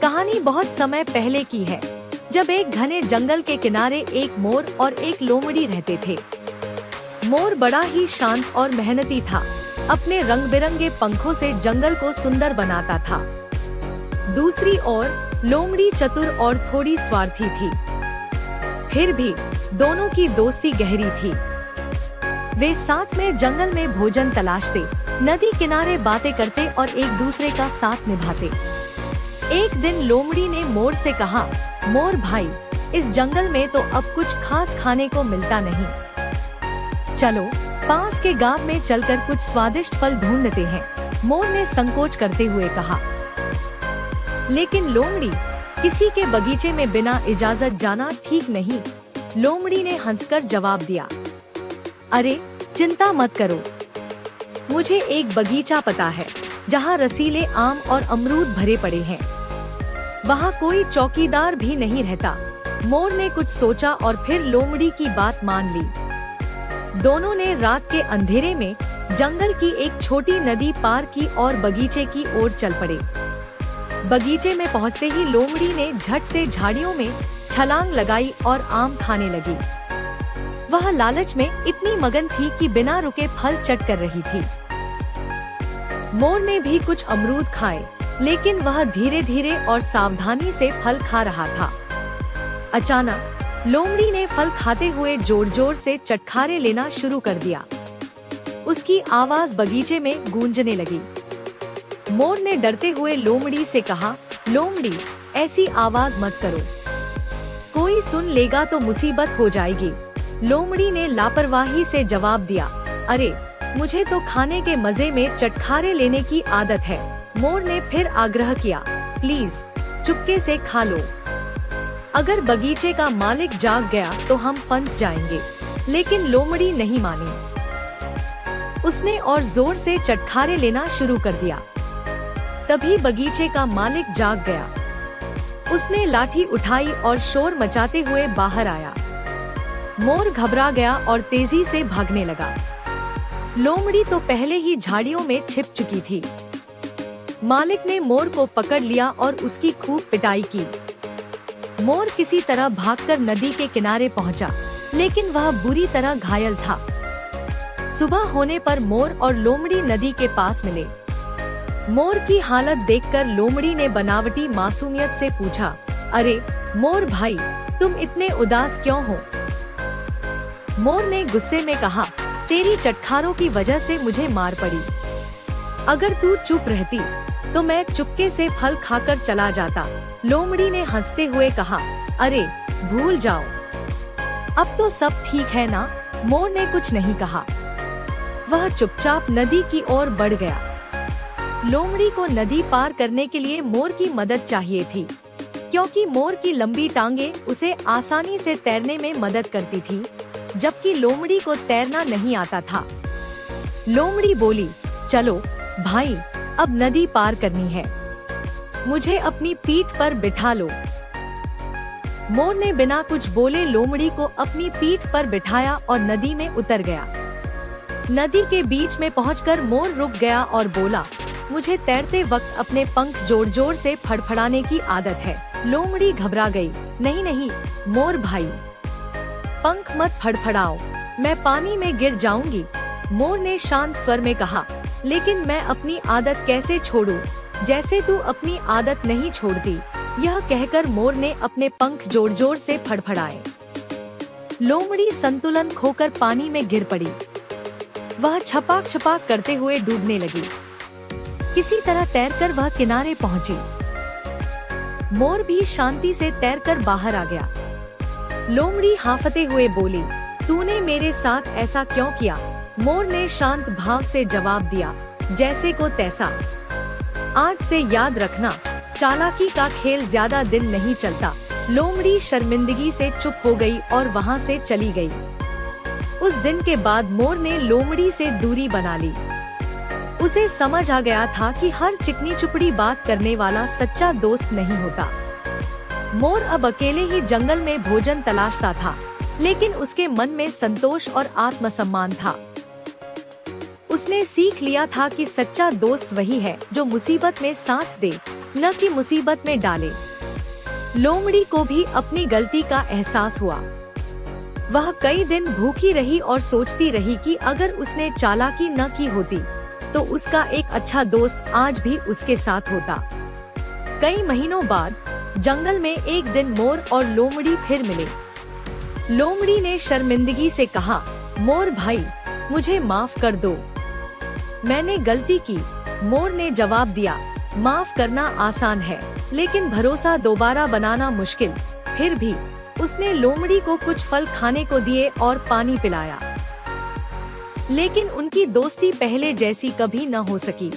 कहानी बहुत समय पहले की है, जब एक घने जंगल के किनारे एक मोर और एक लोमड़ी रहते थे। मोर बड़ा ही शांत और मेहनती था। अपने रंग बिरंगे पंखों से जंगल को सुंदर बनाता था। दूसरी ओर लोमड़ी चतुर और थोड़ी स्वार्थी थी। फिर भी दोनों की दोस्ती गहरी थी। वे साथ में जंगल में भोजन तलाशते, नदी किनारे बातें करते और एक दूसरे का साथ निभाते। एक दिन लोमड़ी ने मोर से कहा, मोर भाई, इस जंगल में तो अब कुछ खास खाने को मिलता नहीं। चलो पास के गांव में चलकर कुछ स्वादिष्ट फल ढूंढते हैं। मोर ने संकोच करते हुए कहा। लेकिन लोमड़ी, किसी के बगीचे में बिना इजाजत जाना ठीक नहीं। लोमड़ी ने हंसकर जवाब दिया, अरे चिंता मत करो, मुझे एक बगीचा पता है जहाँ रसीले आम और अमरूद भरे पड़े हैं। वहाँ कोई चौकीदार भी नहीं रहता। मोर ने कुछ सोचा और फिर लोमड़ी की बात मान ली। दोनों ने रात के अंधेरे में जंगल की एक छोटी नदी पार की और बगीचे की ओर चल पड़े। बगीचे में पहुँचते ही लोमड़ी ने झट से झाड़ियों में छलांग लगाई और आम खाने लगी। वह लालच में इतनी मगन थी कि बिना रुके फल चट कर रही थी। मोर ने भी कुछ अमरूद खाए, लेकिन वह धीरे धीरे और सावधानी से फल खा रहा था। अचानक लोमड़ी ने फल खाते हुए जोर जोर से चटखारे लेना शुरू कर दिया। उसकी आवाज बगीचे में गूंजने लगी। मोर ने डरते हुए लोमड़ी से कहा, लोमड़ी, ऐसी आवाज मत करो, कोई सुन लेगा तो मुसीबत हो जाएगी। लोमड़ी ने लापरवाही से जवाब दिया, अरे मुझे तो खाने के मजे में चटखारे लेने की आदत है। मोर ने फिर आग्रह किया, प्लीज चुपके से खा लो। अगर बगीचे का मालिक जाग गया तो हम फंस जाएंगे। लेकिन लोमड़ी नहीं मानी। उसने और जोर से चटखारे लेना शुरू कर दिया। तभी बगीचे का मालिक जाग गया। उसने लाठी उठाई और शोर मचाते हुए बाहर आया। मोर घबरा गया और तेजी से भागने लगा। लोमड़ी तो पहले ही झाड़ियों में छिप चुकी थी। मालिक ने मोर को पकड़ लिया और उसकी खूब पिटाई की। मोर किसी तरह भागकर नदी के किनारे पहुंचा, लेकिन वह बुरी तरह घायल था। सुबह होने पर मोर और लोमड़ी नदी के पास मिले। मोर की हालत देखकर लोमड़ी ने बनावटी मासूमियत से पूछा, अरे मोर भाई, तुम इतने उदास क्यों हो? मोर ने गुस्से में कहा, तेरी चटखारों की वजह से मुझे मार पड़ी। अगर तू चुप रहती तो मैं चुपके से फल खाकर चला जाता। लोमड़ी ने हंसते हुए कहा, अरे भूल जाओ, अब तो सब ठीक है ना। मोर ने कुछ नहीं कहा। वह चुपचाप नदी की ओर बढ़ गया। लोमड़ी को नदी पार करने के लिए मोर की मदद चाहिए थी, क्योंकि मोर की लंबी टांगे उसे आसानी से तैरने में मदद करती थी, जबकि लोमड़ी को तैरना नहीं आता था। लोमड़ी बोली, चलो भाई, अब नदी पार करनी है, मुझे अपनी पीठ पर बिठा लो। मोर ने बिना कुछ बोले लोमड़ी को अपनी पीठ पर बिठाया और नदी में उतर गया। नदी के बीच में पहुंचकर मोर रुक गया और बोला, मुझे तैरते वक्त अपने पंख जोर जोर से फड़फड़ाने की आदत है। लोमड़ी घबरा गई। नहीं नहीं मोर भाई, पंख मत फड़फड़ाओ, मैं पानी में गिर जाऊंगी। मोर ने शांत स्वर में कहा, लेकिन मैं अपनी आदत कैसे छोड़ूं, जैसे तू अपनी आदत नहीं छोड़ती। यह कहकर मोर ने अपने पंख जोर जोर से फड़फड़ाए। लोमड़ी संतुलन खोकर पानी में गिर पड़ी। वह छपाक छपाक करते हुए डूबने लगी। किसी तरह तैरकर वह किनारे पहुंची। मोर भी शांति से तैरकर बाहर आ गया। लोमड़ी हांफते हुए बोली, तूने मेरे साथ ऐसा क्यों किया? मोर ने शांत भाव से जवाब दिया, जैसे को तैसा। आज से याद रखना, चालाकी का खेल ज्यादा दिन नहीं चलता। लोमड़ी शर्मिंदगी से चुप हो गई और वहाँ से चली गई। उस दिन के बाद मोर ने लोमड़ी से दूरी बना ली। उसे समझ आ गया था कि हर चिकनी चुपड़ी बात करने वाला सच्चा दोस्त नहीं होता। मोर अब अकेले ही जंगल में भोजन तलाशता था, लेकिन उसके मन में संतोष और आत्मसम्मान था। उसने सीख लिया था कि सच्चा दोस्त वही है जो मुसीबत में साथ दे। न कि मुसीबत में डाले। लोमड़ी को भी अपनी गलती का एहसास हुआ। वह कई दिन भूखी रही और सोचती रही कि अगर उसने चालाकी न की होती तो उसका एक अच्छा दोस्त आज भी उसके साथ होता। कई महीनों बाद जंगल में एक दिन मोर और लोमड़ी फिर मिले। लोमड़ी ने शर्मिंदगी से कहा, मोर भाई, मुझे माफ कर दो, मैंने गलती की। मोर ने जवाब दिया, माफ करना आसान है, लेकिन भरोसा दोबारा बनाना मुश्किल। फिर भी उसने लोमड़ी को कुछ फल खाने को दिए और पानी पिलाया। लेकिन उनकी दोस्ती पहले जैसी कभी न हो सकी।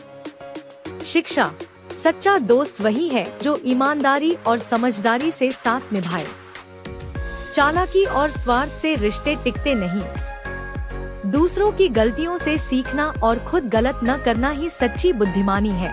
शिक्षा: सच्चा दोस्त वही है जो ईमानदारी और समझदारी से साथ निभाए। चालाकी और स्वार्थ से रिश्ते टिकते नहीं। दूसरों की गलतियों से सीखना और खुद गलत न करना ही सच्ची बुद्धिमानी है।